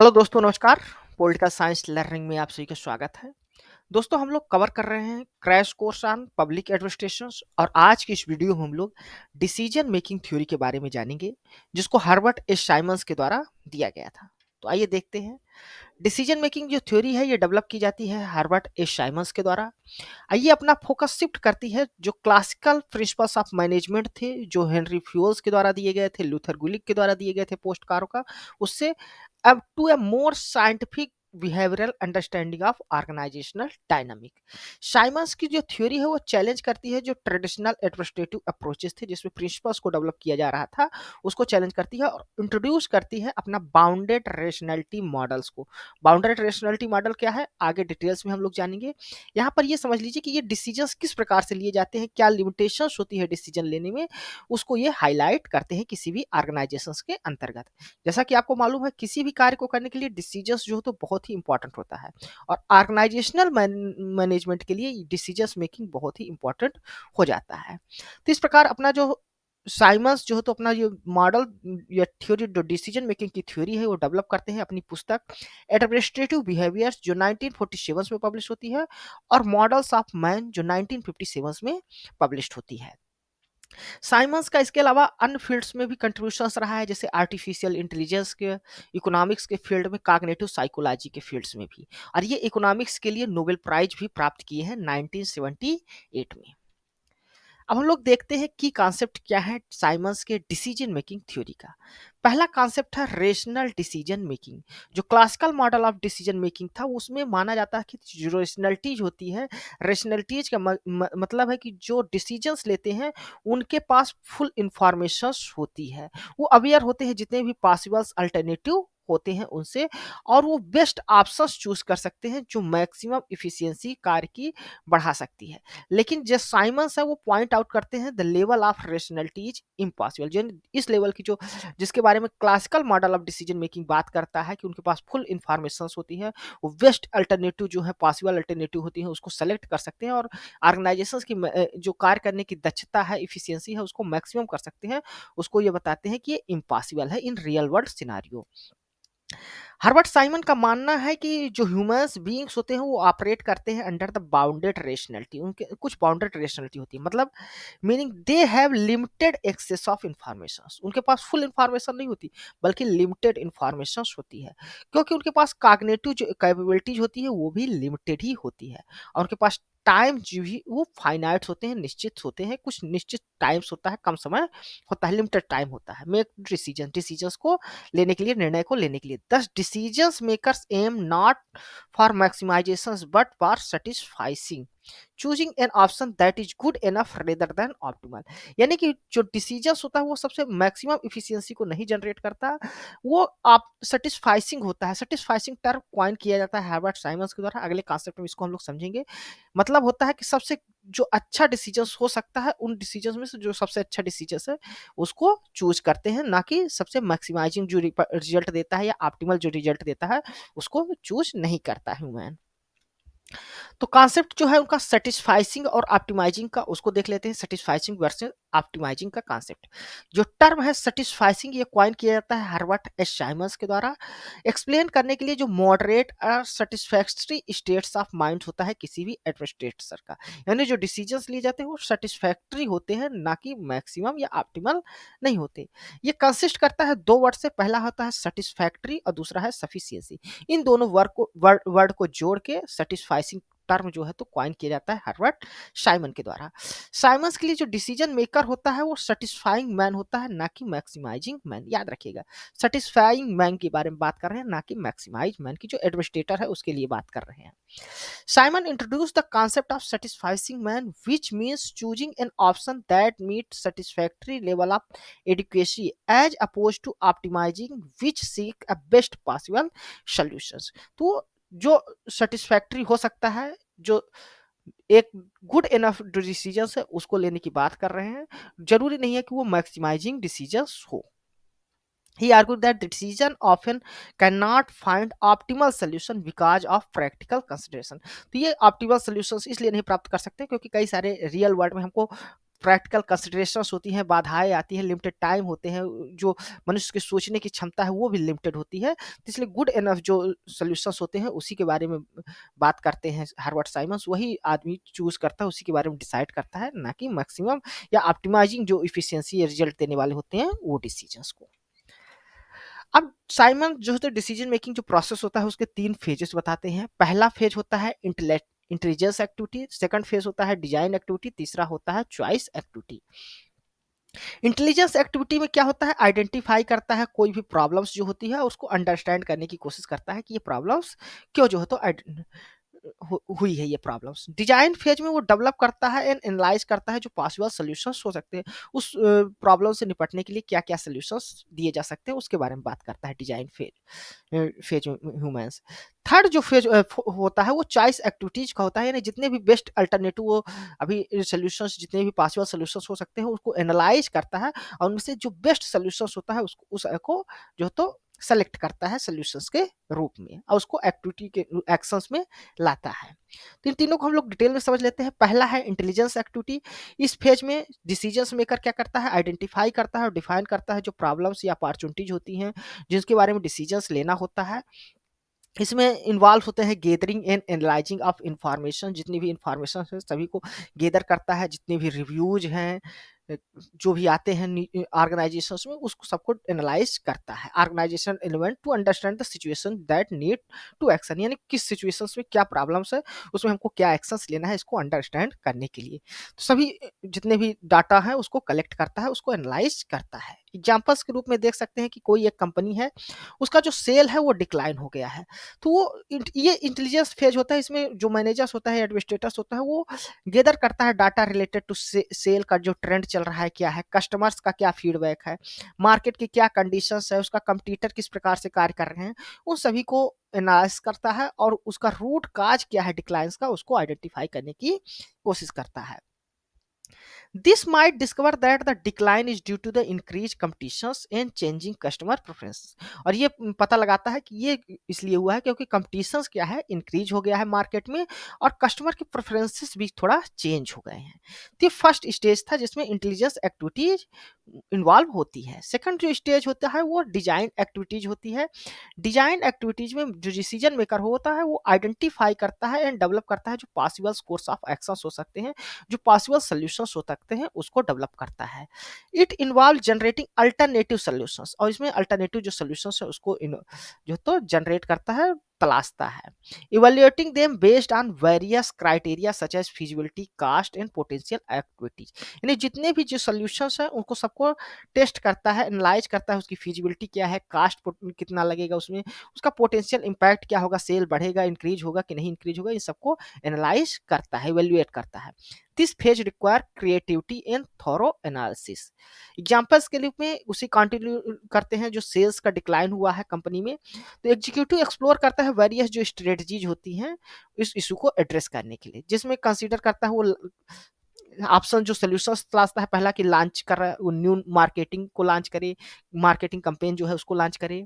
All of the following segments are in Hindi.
हेलो दोस्तों, नमस्कार। पॉलिटिकल साइंस लर्निंग में आप सभी का स्वागत है। दोस्तों, हम लोग कवर कर रहे हैं crash course on public administrations और आज की इस वीडियो में हम लोग डिसीजन मेकिंग थ्योरी के बारे में जानेंगे, जिसको हर्बर्ट एस साइमंस के द्वारा दिया गया था। तो आइए देखते हैं। डिसीजन मेकिंग जो थ्योरी है ये डेवलप की जाती है हर्बर्ट एस साइमंस के द्वारा। आइए अपना फोकस शिफ्ट करती है जो क्लासिकल प्रिंसिपल्स ऑफ मैनेजमेंट थे, जो हेनरी फ्यूल्स के द्वारा दिए गए थे, लूथर गुलिक के द्वारा दिए गए थे पोस्टकारों का, उससे अब to a more scientific behavioural understanding of organisational dynamic. Simon's की जो थ्योरी है वो चैलेंज करती है जो ट्रेडिशनल एडमिनिस्ट्रेटिव अप्रोचेस थे जिसमें प्रिंसिपल्स को डेवलप किया जा रहा था, उसको चैलेंज करती है और इंट्रोड्यूस करती है अपना बाउंडेड रेशनैलिटी मॉडल्स को। बाउंडेड रेशनैलिटी मॉडल क्या है, आगे डिटेल्स में हम लोग जानेंगे। यहाँ पर ये समझ लीजिए कि ये डिसीजंस किस प्रकार से लिए जाते हैं, क्या लिमिटेशंस होती है डिसीजन लेने में, उसको ये हाईलाइट करते हैं किसी भी ऑर्गेनाइजेशंस के अंतर्गत। जैसा कि आपको मालूम है, किसी भी कार्य को करने के लिए डिसीजंस जो हो तो बहुत ही इंपॉर्टेंट होता है और ऑर्गेनाइजेशनल मैनेजमेंट के लिए डिसीजंस मेकिंग बहुत ही इंपॉर्टेंट हो जाता है। तो इस प्रकार अपना जो साइमंस जो है तो अपना ये मॉडल या थ्योरी जो डिसीजन मेकिंग की थ्योरी है वो डेवलप करते हैं अपनी पुस्तक एडमिनिस्ट्रेटिव बिहेवियर्स जो 1947 में पब्लिश होती है और मॉडल्स ऑफ मैन जो 1957 में पब्लिश होती है। साइमंस का इसके अलावा अन्य फील्ड्स में भी कंट्रीब्यूशंस रहा है, जैसे आर्टिफिशियल इंटेलिजेंस के, इकोनॉमिक्स के फील्ड में, कॉग्निटिव साइकोलॉजी के फील्ड्स में भी। और ये इकोनॉमिक्स के लिए नोबेल प्राइज भी प्राप्त किए हैं 1978 में। अब हम लोग देखते हैं कि कॉन्सेप्ट क्या है साइमंस के डिसीजन मेकिंग थ्योरी का। पहला कॉन्सेप्ट है रेशनल डिसीजन मेकिंग। जो classical model of decision making था उसमें माना जाता है कि जो रेशनलिटीज होती है, रेशनलिटीज का मतलब है कि जो डिसीजंस लेते हैं उनके पास फुल इंफॉर्मेशन होती है, वो अवेयर होते हैं जितने भी पॉसिबल्स अल्टरनेटिव होते हैं उनसे, और वो बेस्ट ऑप्शंस चूज कर सकते हैं जो मैक्सिमम इफिशियंसी कार्य की बढ़ा सकती है। लेकिन जो साइमंस है वो पॉइंट आउट करते हैं the level of rationality is impossible. जो इस लेवल की जो जिसके बारे में classical model of decision making बात करता है कि उनके पास फुल इंफॉर्मेशन होती है, वो बेस्ट अल्टरनेटिव जो है पॉसिबल अल्टरनेटिव होती है उसको सेलेक्ट कर सकते हैं और ऑर्गेनाइजेशंस की जो कार्य करने की दक्षता है, इफिशियंसी है, उसको मैक्सिमम कर सकते हैं। उसको ये बताते हैं कि ये इम्पॉसिबल है in real world scenario. Herbert Simon का मानना है कि जो ह्यूमंस बीइंग्स होते हैं वो ऑपरेट करते हैं अंडर द बाउंडेड रेशनलिटी। उनके कुछ बाउंडेड रेशनलिटी होती है, मतलब meaning they have limited access of information. उनके पास फुल इंफॉर्मेशन नहीं होती बल्कि लिमिटेड इंफॉर्मेशन होती है, क्योंकि उनके पास कॉग्निटिव जो कैपेबिलिटीज होती है वो भी लिमिटेड ही होती है। और उनके पास टाइम जो भी वो फाइनाइट होते हैं, निश्चित होते हैं, कुछ निश्चित टाइम्स होता है, कम समय होता है, लिमिटेड टाइम होता है मेक डिसीजंस को लेने के लिए, निर्णय को लेने के लिए। दस decisions makers aim not for maximization but for satisficing choosing an option that is good enough rather than optimal. यानी कि जो डिसीजंस होता है वो सबसे मैक्सिमम इफिशियंसी को नहीं जनरेट करता, वो आप सेटिस्फाइसिंग होता है। सेटिस्फाइसिंग टर्म कॉइन किया जाता है हर्बर्ट साइमंस के द्वारा। अगले कॉन्सेप्ट में इसको हम लोग समझेंगे। मतलब होता है कि सबसे जो अच्छा डिसीजंस हो सकता है उन डिसीजंस में से जो सबसे अच्छा डिसीजंस है उसको चूज करते हैं, ना कि सबसे मैक्सिमाइजिंग जो रिजल्ट देता है या ऑप्टिमल जो रिजल्ट देता है उसको चूज नहीं करता ह्यूमन। तो कॉन्सेप्ट जो है उनका सेटिस्फाइसिंग और ऑप्टिमाइजिंग का, उसको देख लेते हैं। सेटिस्फाइसिंग वर्सेस ऑप्टिमाइजिंग का कॉन्सेप्ट, जो टर्म है सेटिस्फाइसिंग, ये कॉइन किया जाता है हर्बर्ट एस साइमंस के द्वारा एक्सप्लेन करने के लिए जो मॉडरेट और सेटिस्फैक्टरी स्टेट्स ऑफ माइंड होता है किसी भी एडमिनिस्ट्रेटर का। यानी जो डिसीजंस लिए जाते हैं वो सेटिस्फैक्टरी होते हैं, ना कि मैक्सिमम या ऑप्टिमल नहीं होते। ये कंसिस्ट करता है दो वर्ड से, पहला होता है सेटिस्फैक्टरी और दूसरा है सफिशियंसी। इन दोनों वर्ड को जोड़ के सेटिस्फाइसिंग टर्म जो है तो कॉइन किया जाता है हर्बर्ट साइमन के द्वारा। साइमंस के लिए जो डिसीजन मेकर होता है वो सेटिस्फाइंग मैन होता है, ना कि मैक्सिमाइजिंग मैन। याद रखिएगा, सेटिस्फाइंग मैन के बारे में बात कर रहे हैं, ना कि मैक्सिमाइज मैन की जो एडमिनिस्ट्रेटर है उसके लिए बात कर रहे हैं। Simon introduce the concept of satisfying man, which means choosing an option that meets satisfactory level of adequacy as opposed to optimizing, which seek a best possible solutions। तो जो सेटिस्फैक्टरी हो सकता है, जो एक गुड इनफ डिसीजन है उसको लेने की बात कर रहे हैं। जरूरी नहीं है कि वो मैक्सिमाइजिंग डिसीजन हो। He argued that the decision often cannot find optimal solution because of practical consideration। तो ये optimal solutions इसलिए नहीं प्राप्त कर सकते क्योंकि कई सारे रियल वर्ल्ड में हमको प्रैक्टिकल कंसिडरेशंस होती हैं, बाधाएँ आती हैं, लिमिटेड टाइम होते हैं, जो मनुष्य की सोचने की क्षमता है वो भी लिमिटेड होती है। तो इसलिए गुड इनफ जो सॉल्यूशंस होते हैं उसी के बारे में बात करते हैं हर्बर्ट साइमंस, वही आदमी चूज़ करता है, उसी के बारे में डिसाइड करता है, ना कि मैक्सिमम या ऑप्टिमाइजिंग जो एफिशिएंसी या रिजल्ट देने वाले होते हैं वो डिसीजंस को। अब साइमन जो होता है डिसीजन मेकिंग जो प्रोसेस होता है उसके 3 फेजेस बताते हैं। पहला फेज होता है इंटेलिजेंस एक्टिविटी, सेकंड फेज होता है डिजाइन एक्टिविटी, तीसरा होता है चॉइस एक्टिविटी। इंटेलिजेंस एक्टिविटी में क्या होता है, आइडेंटिफाई करता है कोई भी प्रॉब्लम्स जो होती है उसको अंडरस्टैंड करने की कोशिश करता है कि ये प्रॉब्लम्स क्यों जो है तो हुई है ये प्रॉब्लम्स। डिजाइन फेज में वो डेवलप करता है एंड एनालाइज करता है जो पॉसिबल सॉल्यूशंस हो सकते हैं, उस प्रॉब्लम से निपटने के लिए क्या क्या सॉल्यूशंस दिए जा सकते हैं उसके बारे में बात करता है डिजाइन फेज में ह्यूमंस। थर्ड जो फेज होता है वो चॉइस एक्टिविटीज का होता है, यानी जितने भी बेस्ट अल्टरनेटिव वो अभी सॉल्यूशंस जितने भी पॉसिबल सॉल्यूशंस हो सकते हैं उसको एनालाइज करता है और उनमें से जो बेस्ट सॉल्यूशंस होता है उसको उसको जो तो सेलेक्ट करता है सॉल्यूशंस के रूप में और उसको एक्टिविटी के एक्शंस में लाता है। तो इन तीनों को हम लोग डिटेल में समझ लेते हैं। पहला है इंटेलिजेंस एक्टिविटी। इस फेज में डिसीजंस मेकर क्या करता है, आइडेंटिफाई करता है और डिफाइन करता है जो प्रॉब्लम्स या अपॉर्चुनिटीज होती हैं जिसके बारे में डिसीजंस लेना होता है। इसमें इन्वॉल्व होते हैं gathering and analysing of information, जितनी भी इंफॉर्मेशन है सभी को गैदर करता है, जितने भी रिव्यूज हैं जो भी आते हैं ऑर्गेनाइजेशंस में उसको सबको एनालाइज करता है। Organisation element to understand the situation that need to action, यानी किस सिचुएशंस में क्या प्रॉब्लम्स है उसमें हमको क्या एक्शंस लेना है इसको अंडरस्टैंड करने के लिए। तो सभी जितने भी डाटा है उसको कलेक्ट करता है, उसको एनालाइज करता है। एग्जाम्पल्स के रूप में देख सकते हैं कि कोई एक कंपनी है, उसका जो सेल है वो डिक्लाइन हो गया है, तो वो ये इंटेलिजेंस फेज होता है। इसमें जो मैनेजर्स होता है एडमिनिस्ट्रेटर्स होता है वो गैदर करता है डाटा रिलेटेड टू सेल का जो ट्रेंड चल रहा है क्या है, कस्टमर्स का क्या फीडबैक है, मार्केट की क्या कंडीशंस है, उसका कंपटीटर किस प्रकार से कार्य कर रहे हैं, उन सभी को एनालाइज करता है और उसका रूट काज क्या है डिक्लाइंस का उसको आइडेंटिफाई करने की कोशिश करता है। This might discover that the decline is due to the increased competitions and changing customer preferences। और ये पता लगाता है कि ये इसलिए हुआ है क्योंकि competitions क्या है, इंक्रीज हो गया है मार्केट में और कस्टमर के प्रेफरेंसेस भी थोड़ा चेंज हो गए हैं। तो ये फर्स्ट स्टेज था जिसमें इंटेलिजेंस एक्टिविटीज इन्वॉल्व होती है। सेकंड जो स्टेज होता है वो डिजाइन एक्टिविटीज होती है। डिजाइन एक्टिविटीज में जो डिसीजन मेकर होता है वो आइडेंटिफाई करता है एंड डेवलप करता है जो पॉसिबल कोर्स ऑफ एक्शंस हो सकते हैं, जो पॉसिबल सॉल्यूशंस हो सकते हैं उसको डेवलप करता है। It involve generating alternative solutions, और इसमें अल्टरनेटिव जो सॉल्यूशंस है उसको जो तो जनरेट करता है, तलाशता है। Evaluating them based on various criteria such as feasibility, cost and potential activities, यानी जितने भी जो सॉल्यूशंस हैं उनको सबको टेस्ट करता है, एनालाइज करता है, उसकी फिजिबिलिटी क्या है, कास्ट कितना लगेगा उसमें, उसका पोटेंशियल इम्पैक्ट क्या होगा, सेल बढ़ेगा इंक्रीज होगा कि नहीं इंक्रीज होगा, इन सबको एनालाइज करता है, इवेल्युएट करता है। This phase require creativity and thorough analysis. Examples के लिए में उसी कंटिन्यू करते हैं जो सेल्स का डिक्लाइन हुआ है कंपनी में, तो एग्जीक्यूटिव एक्सप्लोर करता है वेरियस जो स्ट्रेटजीज होती हैं इस इशू को एड्रेस करने के लिए, जिसमें कंसीडर करता है वो ऑप्शन जो सॉल्यूशंस तलाशता है। पहला कि लॉन्च कर रहा है वो न्यू मार्केटिंग को लॉन्च करे, मार्केटिंग कैंपेन जो है उसको लॉन्च करे,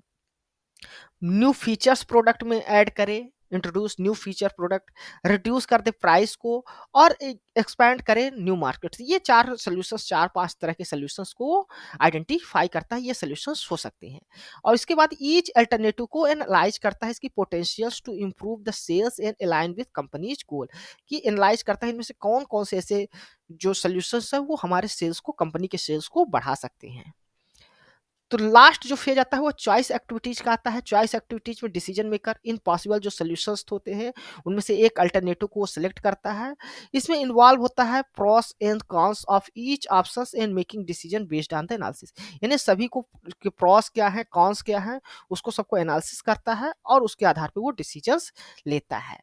न्यू फीचर्स प्रोडक्ट में ऐड करे, introduce new feature product, reduce कर दे प्राइस को और एक्सपैंड करे न्यू मार्केट। ये चार सॉल्यूशंस, चार पांच तरह के सॉल्यूशंस को आइडेंटिफाई करता है, ये सॉल्यूशंस हो सकते हैं। और इसके बाद ईच अल्टरनेटिव को एनालाइज करता है, इसकी potentials to improve the sales and align with company's goal, कि एनालाइज करता है इनमें से कौन कौन से ऐसे जो सॉल्यूशंस है वो हमारे सेल्स को, कंपनी के सेल्स को बढ़ा सकते हैं। तो लास्ट जो फेज आता है वो चॉइस एक्टिविटीज का आता है। चॉइस एक्टिविटीज में डिसीजन मेकर इन पॉसिबल जो सॉल्यूशंस होते हैं उनमें से एक अल्टरनेटिव को सिलेक्ट करता है। इसमें इन्वॉल्व होता है pros and cons of each options and making decision based on the analysis, यानी सभी को कि प्रोस क्या है, कॉन्स क्या है, उसको सबको एनालिसिस करता है और उसके आधार पर वो डिसीजंस लेता है।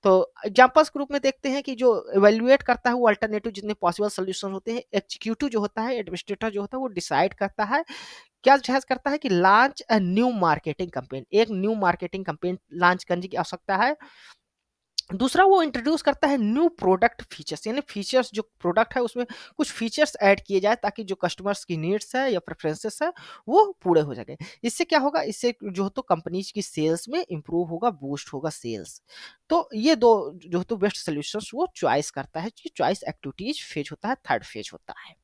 तो एग्जांपल्स के रूप में देखते हैं कि जो इवैल्यूएट करता है वो अल्टरनेटिव जितने पॉसिबल सॉल्यूशन होते हैं, एग्जीक्यूटिव जो होता है, एडमिनिस्ट्रेटर जो होता है वो डिसाइड करता है, क्या जहाज करता है कि launch a new marketing campaign, एक न्यू मार्केटिंग कैंपेन लॉन्च करने की आवश्यकता है, दूसरा वो इंट्रोड्यूस करता है न्यू प्रोडक्ट फीचर्स, यानी फीचर्स जो प्रोडक्ट है उसमें कुछ फीचर्स ऐड किए जाए ताकि जो कस्टमर्स की नीड्स है या प्रेफरेंसेस है वो पूरे हो सके। इससे क्या होगा, इससे जो तो कंपनीज की सेल्स में इंप्रूव होगा, बूस्ट होगा सेल्स। तो ये दो जो तो बेस्ट सोल्यूशंस वो चॉइस करता है, चॉइस एक्टिविटीज फेज होता है, थर्ड फेज होता है।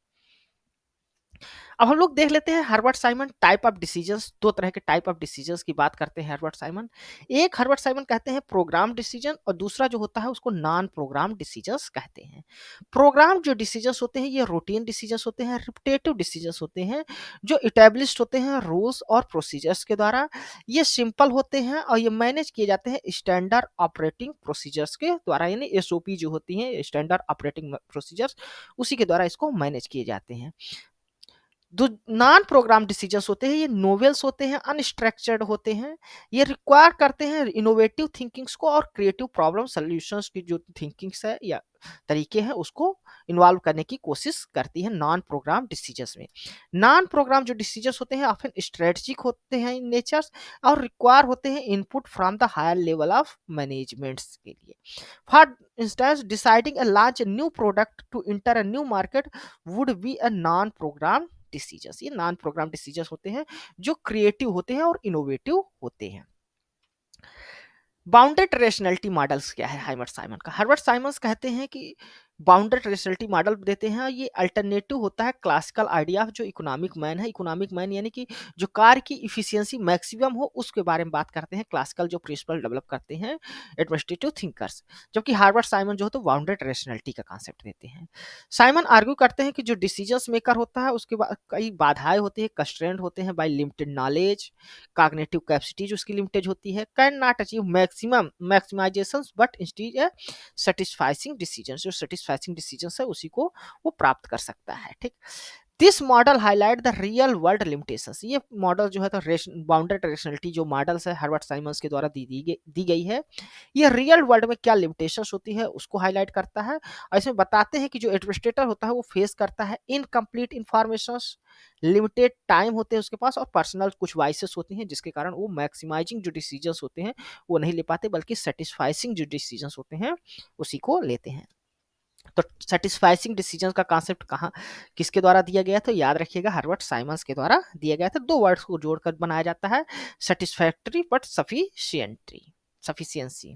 अब हम लोग देख लेते हैं Herbert Simon type of decisions, दो तरह के टाइप ऑफ डिसीजंस की बात करते हैं हर्बर्ट साइमन। एक हर्बर्ट साइमन कहते हैं प्रोग्राम डिसीजन, और दूसरा जो होता है उसको नॉन प्रोग्राम डिसीजंस कहते हैं। प्रोग्राम जो डिसीजंस होते हैं ये रूटीन डिसीजंस होते हैं, रिपीटेटिव डिसीजंस होते हैं, जो इटेब्लिश्ड होते हैं रूल्स और प्रोसीजर्स के द्वारा। ये सिंपल होते हैं और ये मैनेज किए जाते हैं स्टैंडर्ड ऑपरेटिंग प्रोसीजर्स के द्वारा, यानी एसओपी जो होती है स्टैंडर्ड ऑपरेटिंग प्रोसीजर्स, उसी के द्वारा इसको मैनेज किए जाते हैं। जो नॉन प्रोग्राम डिसीजंस होते हैं ये नोवेल्स होते हैं, अनस्ट्रक्चर्ड होते हैं, ये रिक्वायर करते हैं इनोवेटिव थिंकिंग्स को और क्रिएटिव प्रॉब्लम सॉल्यूशंस की जो थिंकिंग्स है या तरीके हैं उसको इन्वॉल्व करने की कोशिश करती है नॉन प्रोग्राम डिसीजंस में। नॉन प्रोग्राम जो डिसीजंस होते हैं ऑफन स्ट्रेटजिक होते हैं इन नेचर्स और रिक्वायर होते हैं input from the higher level of managements के लिए। For instance deciding a launch new product to enter a new market would be a non program decisions. ये नॉन प्रोग्राम डिसीजंस होते हैं जो क्रिएटिव होते हैं और इनोवेटिव होते हैं। बाउंडेड रेशनैलिटी मॉडल्स क्या है हर्बर्ट साइमन का? हर्बर्ट साइमन्स कहते हैं कि बाउंडेड रेशनैलिटी मॉडल देते हैं, ये अल्टरनेटिव होता है क्लासिकल आइडिया ऑफ जो इकोनॉमिक मैन है। इकोनॉमिक मैन यानी कि जो कार्य की इफिशियंसी मैक्सिमम हो उसके बारे में बात करते हैं, क्लासिकल जो प्रिंसिपल डेवलप करते हैं एडमिनिस्ट्रेटिव थिंकर्स। जबकि हार्वर्ड साइमन जो है तो बाउंडेड रेशनैलिटी का कॉन्सेप्ट देते हैं। साइमन आर्ग्यू करते हैं कि जो डिसीजंस मेकर होता है उसके बाद कई बाधाएं होती है, कंस्ट्रेंट होते हैं by limited knowledge, cognitive capacity जो उसकी लिमिटेड होती है, can not achieve maximum maximization but instead satisficing decision, जो सेटिस्फाइसिंग डिसीजन है उसी को वो प्राप्त कर सकता है। ठीक, this model highlight the real world limitations. ये मॉडल जो है तो बाउंडेड रेशनलिटी जो मॉडल्स है हर्बर्ट साइमन्स के द्वारा दी गई है, ये रियल वर्ल्ड में क्या लिमिटेशंस होती है उसको हाईलाइट करता है। और इसमें बताते हैं कि जो एडमिनिस्ट्रेटर होता है वो फेस करता है इनकम्प्लीट इंफॉर्मेशंस, लिमिटेड टाइम होते हैं उसके पास और पर्सनल कुछ वाइसेस होती हैं जिसके कारण वो मैक्सिमाइजिंग जो डिसीजंस होते हैं वो नहीं ले पाते, बल्कि सेटिस्फाइसिंग जो डिसीजंस होते हैं उसी को लेते हैं। तो सेटिस्फाइसिंग डिसीजंस का कॉन्सेप्ट कहाँ किसके द्वारा दिया गया, तो याद रखिएगा हर्बर्ट साइमन्स के द्वारा दिया गया था। दो वर्ड्स को जोड़कर बनाया जाता है, सेटिस्फैक्टरी बट सफिशियंसी।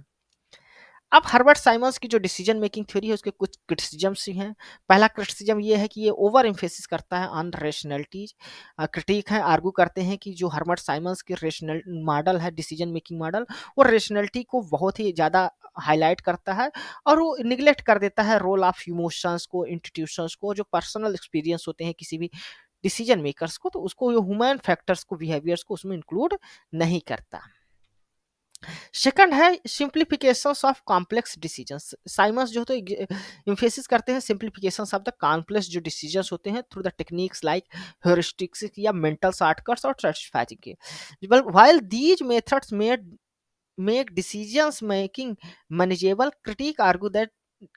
अब हर्बर्ट साइमन्स की जो डिसीजन मेकिंग थ्योरी है उसके कुछ क्रिटिसिजम्स ही हैं। पहला क्रिटिसिजम ये है कि ये ओवर एम्फेसिस करता है ऑन रेशनैलिटीज। क्रिटिक है आर्गू करते हैं कि जो हर्बर्ट साइमन्स की रेशनल मॉडल है डिसीजन मेकिंग मॉडल, वो रेशनैलिटी को बहुत ही ज़्यादा हाईलाइट करता है और वो निगलेक्ट कर देता है रोल ऑफ इमोशंस को, इंस्टीट्यूशंस को, जो पर्सनल एक्सपीरियंस होते हैं किसी भी डिसीजन मेकर्स को, तो उसको ह्यूमन फैक्टर्स को, बिहेवियर्स को उसमें इंक्लूड नहीं करता। सेकंड है simplifications of complex decisions. Simons जो तो एम्फेसिस करते हैं सिंप्लीफिकेशंस ऑफ द कॉम्प्लेक्स जो डिसीजंस होते हैं थ्रू द टेक्निक्स लाइक हेuristics या मेंटल शॉर्टकट्स और स्ट्रेटजी के। While these methods make decisions making manageable, critique argue that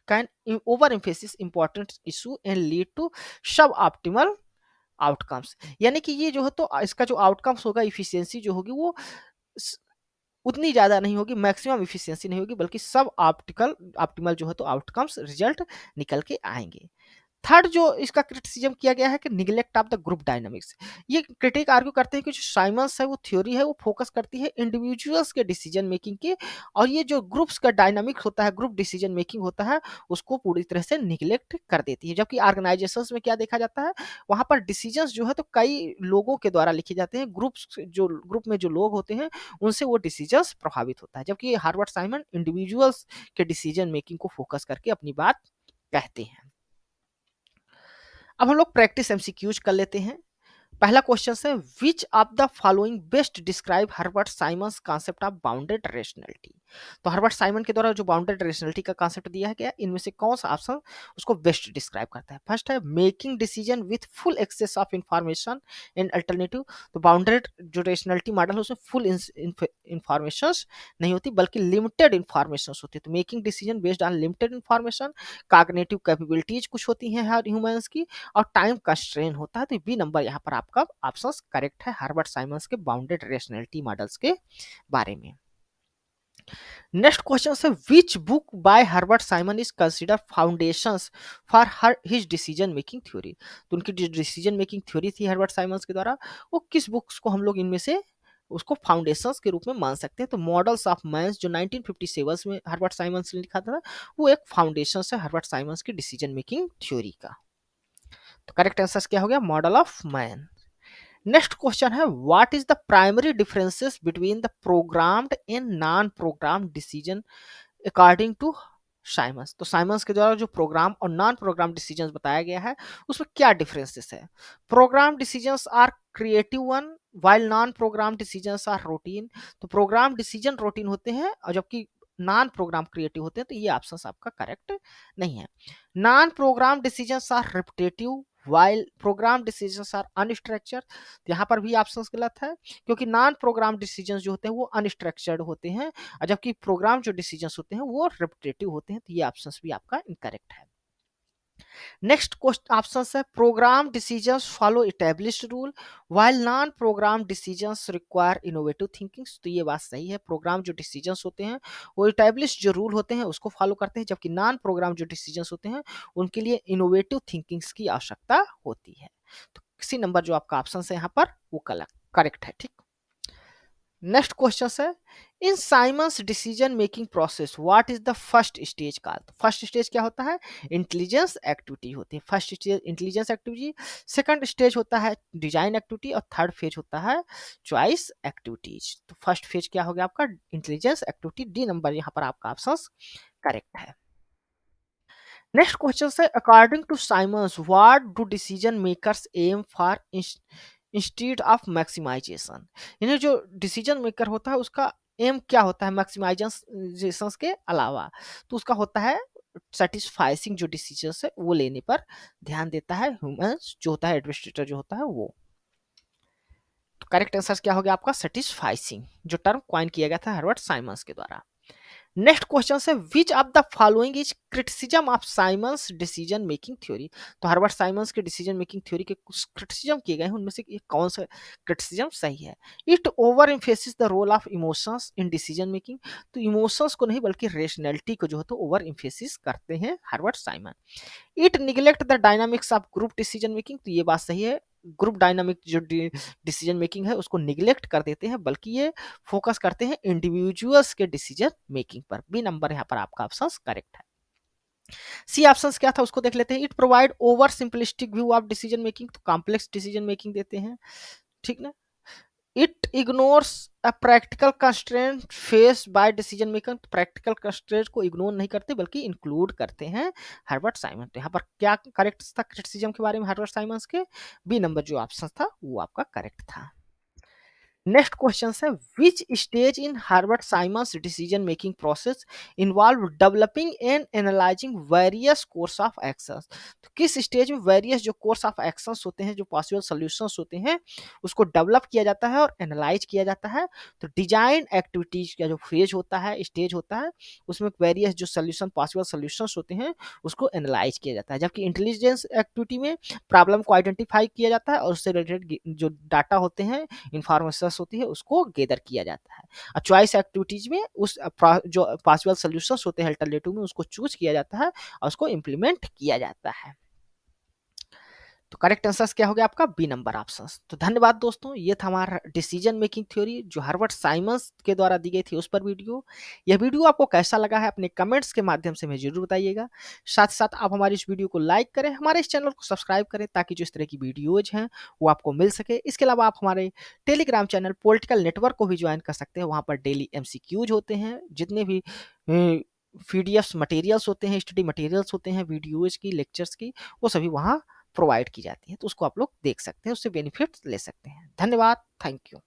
can over emphasis important issue and lead to sub optimal outcomes. यानी कि ये जो है तो इसका जो आउटकम्स होगा, इफिशियंसी जो होगी वो उतनी ज़्यादा नहीं होगी, मैक्सिमम इफिशियंसी नहीं होगी, बल्कि सब ऑप्टिमल जो है तो आउटकम्स रिजल्ट निकल के आएंगे। थर्ड जो इसका क्रिटिसिज्म किया गया है कि neglect of the group dynamics. ये क्रिटिक आर्ग्यू करते हैं कि जो साइमन्स है वो थ्योरी है वो फोकस करती है इंडिविजुअल्स के डिसीजन मेकिंग के, और ये जो ग्रुप्स का डायनामिक्स होता है, ग्रुप डिसीजन मेकिंग होता है, उसको पूरी तरह से निगलेक्ट कर देती है। जबकि ऑर्गेनाइजेशंस में क्या देखा जाता है, वहां पर डिसीजंस जो है तो कई लोगों के द्वारा लिखे जाते हैं, ग्रुप में जो लोग होते हैं उनसे वो डिसीजंस प्रभावित होता है। जबकि हार्वर्ड साइमन इंडिविजुअल्स के डिसीजन मेकिंग को फोकस करके अपनी बात कहते हैं। अब हम लोग प्रैक्टिस एमसीक्यूज कर लेते हैं। पहला क्वेश्चन है which of the following best describe Herbert Simons concept of bounded rationality. तो हर्बर्ट साइमन के द्वारा जो बाउंडेड रेशनैलिटी का कॉन्सेप्ट दिया है क्या, इनमें से कौन सा ऑप्शन उसको बेस्ट डिस्क्राइब करता है? फर्स्ट है making decision with full access of information and alternative. तो बाउंडेड जो रेशनैलिटी मॉडल है उसमें फुल इंफॉर्मेशन नहीं होती बल्कि लिमिटेड इंफॉर्मेशन होती है। तो making decision based on limited information, cognitive capabilities कुछ होती हैं ह्यूमंस की, और टाइम कंस्ट्रेन होता है। तो बी नंबर यहाँ पर आपका ऑप्शन करेक्ट है हर्बर्ट साइमन्स के बाउंडेड रेशनैलिटी मॉडल्स के बारे में। नेक्स्ट क्वेश्चन है which book by Herbert Simon is consider foundations for her his decision making theory. तो उनकी जो डिसीजन मेकिंग थ्योरी थी हर्बर्ट साइमंस के द्वारा, वो किस बुक्स को हम लोग इनमें से उसको फाउंडेशंस के रूप में मान सकते हैं। तो मॉडल्स ऑफ मैंस जो 1957 में हर्बर्ट साइमंस ने लिखा था, वो एक फाउंडेशन है हर्बर्ट साइमंस की डिसीजन मेकिंग थ्योरी का। तो करेक्ट आंसर क्या हो गया, model of man. Next question है what is the primary differences between the programmed and non programmed decision according to Simon's. तो साइमंस के द्वारा जो प्रोग्राम और नॉन प्रोग्राम डिसीजंस बताया गया है, उसमें क्या डिफरेंसेस है। Program decisions are creative one while non program decisions are routine. तो प्रोग्राम डिसीजन रूटीन होते हैं और जबकि नॉन प्रोग्राम क्रिएटिव होते हैं। तो ये ऑप्शन आपका करेक्ट नहीं है। Non program decisions are repetitive while program decisions are unstructured. यहाँ पर भी ऑप्शन गलत है, क्योंकि नॉन प्रोग्राम डिसीजंस जो होते हैं वो अनस्ट्रक्चर्ड होते हैं और जबकि प्रोग्राम जो डिसीजंस होते हैं वो रिपीटेटिव होते हैं। तो ये ऑप्शंस भी आपका इनकरेक्ट है। नेक्स्ट क्वेश्चन ऑप्शन है program decisions follow established rule while non program decisions require innovative thinking. तो ये बात सही है, प्रोग्राम जो डिसीजंस होते हैं वो एस्टैब्लिश्ड जो रूल होते हैं उसको फॉलो करते हैं, जबकि नॉन प्रोग्राम जो डिसीजंस होते हैं उनके लिए इनोवेटिव थिंकिंग्स की आवश्यकता होती है। तो किसी नंबर जो आपका ऑप्शन है यहाँ पर वो करेक्ट है। ठीक, नेक्स्ट क्वेश्चन है in Simon's decision making process what is the first stage का। फर्स्ट स्टेज क्या होता है, इंटेलिजेंस एक्टिविटी होती है। First stage intelligence activity, second stage होता है डिजाइन एक्टिविटी और थर्ड फेज होता है चॉइस एक्टिविटीज। तो फर्स्ट फेज क्या हो गया आपका, इंटेलिजेंस एक्टिविटी। डी नंबर यहाँ पर आपका ऑप्शन करेक्ट है। नेक्स्ट क्वेश्चन है according to Simon's what do decision makers aim for instead of maximisation. यानी जो डिसीजन मेकर होता है उसका एम क्या होता है मैक्सिमाइजेशन के अलावा, तो उसका होता है सेटिस्फाइसिंग जो डिसीजन है वो लेने पर ध्यान देता है ह्यूमंस जो होता है एडमिनिस्ट्रेटर जो होता है वो। तो करेक्ट आंसर क्या हो गया आपका सेटिस्फाइसिंग, जो टर्म कॉइन किया गया था हर्बर्ट साइमंस के द्वारा। नेक्स्ट क्वेश्चन है which of the following is criticism of Simon's decision making theory. तो हर्बर्ट साइमंस के डिसीजन मेकिंग थ्योरी के कुछ क्रिटिसिज्म किए गए हैं, उनमें से ये कौन सा क्रिटिसिज्म सही है। It over emphasis the role of emotions in decision making. तो इमोशंस को नहीं बल्कि रेशनैलिटी को जो है तो ओवर एम्फेसिस करते हैं Herbert Simon. It neglect the dynamics of group decision making. तो ये बात सही है, ग्रुप डायनामिक जो डिसीजन मेकिंग है उसको निगलेक्ट कर देते हैं, बल्कि ये फोकस करते हैं इंडिविजुअल्स के डिसीजन मेकिंग पर। बी नंबर यहाँ पर आपका ऑप्शन करेक्ट है। सी ऑप्शन क्या था उसको देख लेते हैं। It provide over simplistic view of decision making. तो कॉम्प्लेक्स डिसीजन मेकिंग देते हैं, ठीक ना। It ignores a practical constraint face by decision maker. Practical constraint को इग्नोर नहीं करते बल्कि इंक्लूड करते हैं हर्बर्ट साइमन। तो यहाँ पर क्या करेक्ट था क्रिटिसिज्म के बारे में हर्बर्ट साइमन के, बी नंबर जो ऑप्शन था वो आपका करेक्ट था। नेक्स्ट क्वेश्चन है which stage in Herbert Simon's decision making process involve developing and analysing various course of actions. तो किस स्टेज में वेरियस जो कोर्स ऑफ एक्शंस होते हैं जो पॉसिबल सॉल्यूशंस होते हैं उसको डेवलप किया जाता है और एनालाइज किया जाता है। तो डिजाइन एक्टिविटीज का जो फेज होता है स्टेज होता है उसमें वेरियस जो सोल्यूशन पॉसिबल सॉल्यूशंस होते हैं उसको एनालाइज किया जाता है, जबकि इंटेलिजेंस एक्टिविटी में प्रॉब्लम को आइडेंटिफाई किया जाता है और उससे रिलेटेड जो डाटा होते हैं इंफॉर्मेशन होती है उसको गैदर किया जाता है। और चॉइस एक्टिविटीज में उस जो पॉसिबल सॉल्यूशंस होते हैं अल्टरनेटिव में उसको चूज किया जाता है और उसको इंप्लीमेंट किया जाता है। तो करेक्ट आंसर क्या हो गया आपका, बी नंबर ऑप्शन। तो धन्यवाद दोस्तों, ये था हमारा डिसीजन मेकिंग थ्योरी जो हर्बर्ट साइमंस के द्वारा दी गई थी उस पर वीडियो। यह वीडियो आपको कैसा लगा है अपने कमेंट्स के माध्यम से मुझे जरूर बताइएगा। साथ ही साथ आप हमारी इस वीडियो को लाइक करें, हमारे इस चैनल को सब्सक्राइब करें ताकि जो इस तरह की वीडियोज हैं वो आपको मिल सके। इसके अलावा आप हमारे टेलीग्राम चैनल पॉलिटिकल नेटवर्क को भी ज्वाइन कर सकते हैं, वहाँ पर डेली MCQs होते हैं, जितने भी PDF मटेरियल्स होते हैं, स्टडी मटेरियल्स होते हैं, वीडियोज की लेक्चर्स की, वो सभी वहाँ प्रोवाइड की जाती है। तो उसको आप लोग देख सकते हैं, उससे बेनिफिट ले सकते हैं। धन्यवाद, थैंक यू।